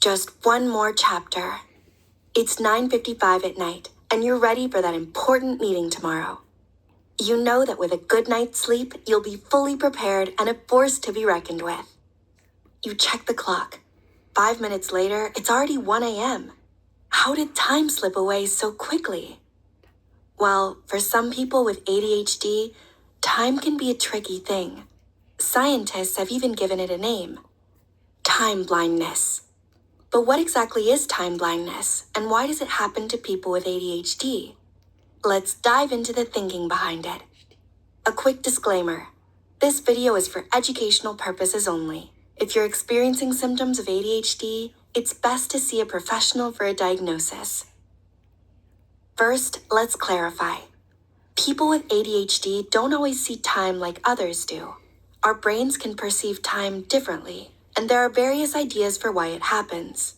Just one more chapter. It's 9:55 at night, and you're ready for that important meeting tomorrow. You know that with a good night's sleep, you'll be fully prepared and a force to be reckoned with. You check the clock. 5 minutes later, it's already 1 a.m. How did time slip away so quickly? Well, for some people with ADHD, time can be a tricky thing. Scientists have even given it a name: time blindness. But what exactly is time blindness, and why does it happen to people with ADHD? Let's dive into the thinking behind it. A quick disclaimer: this video is for educational purposes only. If you're experiencing symptoms of ADHD, it's best to see a professional for a diagnosis. First, let's clarify. People with ADHD don't always see time like others do. Our brains can perceive time differently, and there are various ideas for why it happens.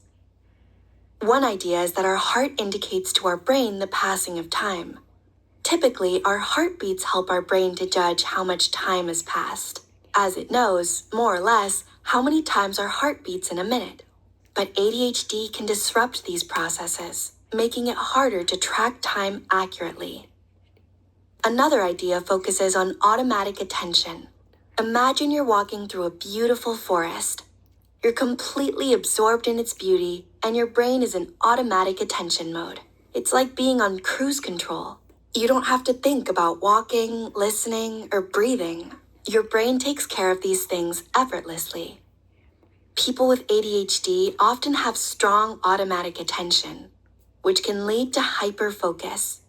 One idea is that our heart indicates to our brain the passing of time. Typically, our heartbeats help our brain to judge how much time has passed, as it knows, more or less, how many times our heart beats in a minute. But ADHD can disrupt these processes, making it harder to track time accurately. Another idea focuses on automatic attention. Imagine you're walking through a beautiful forest. You're completely absorbed in its beauty, and your brain is in automatic attention mode. It's like being on cruise control. You don't have to think about walking, listening, or breathing. Your brain takes care of these things effortlessly. People with ADHD often have strong automatic attention, which can lead to hyperfocus.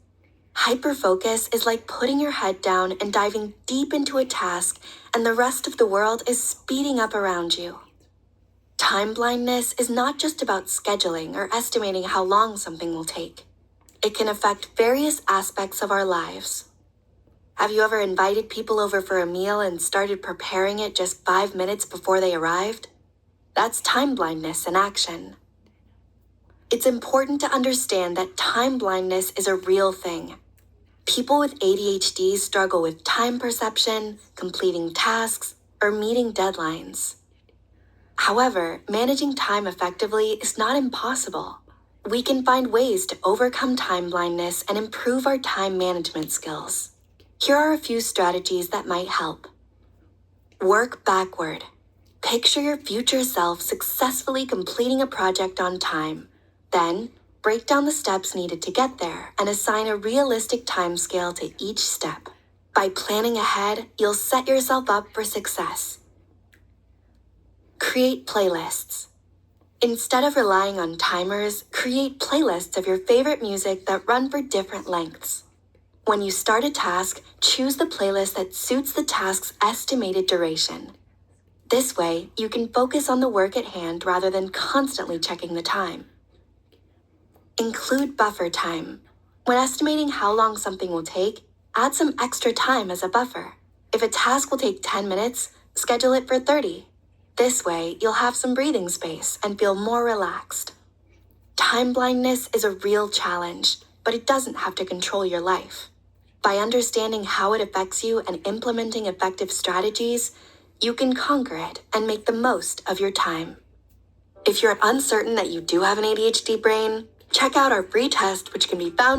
Hyperfocus is like putting your head down and diving deep into a task, and the rest of the world is speeding up around you. Time blindness is not just about scheduling or estimating how long something will take. It can affect various aspects of our lives. Have you ever invited people over for a meal and started preparing it just 5 minutes before they arrived? That's time blindness in action. It's important to understand that time blindness is a real thing. People with ADHD struggle with time perception, completing tasks, or meeting deadlines. However, managing time effectively is not impossible. We can find ways to overcome time blindness and improve our time management skills. Here are a few strategies that might help. Work backward. Picture your future self successfully completing a project on time. Then, break down the steps needed to get there and assign a realistic timescale to each step. By planning ahead, you'll set yourself up for success. Create playlists. Instead of relying on timers, create playlists of your favorite music that run for different lengths. When you start a task, choose the playlist that suits the task's estimated duration. This way, you can focus on the work at hand rather than constantly checking the time. Include buffer time. When estimating how long something will take, add some extra time as a buffer. If a task will take 10 minutes, schedule it for 30. This way, you'll have some breathing space and feel more relaxed. Time blindness is a real challenge, but it doesn't have to control your life. By understanding how it affects you and implementing effective strategies, you can conquer it and make the most of your time. If you're uncertain that you do have an ADHD brain, check out our free test, which can be found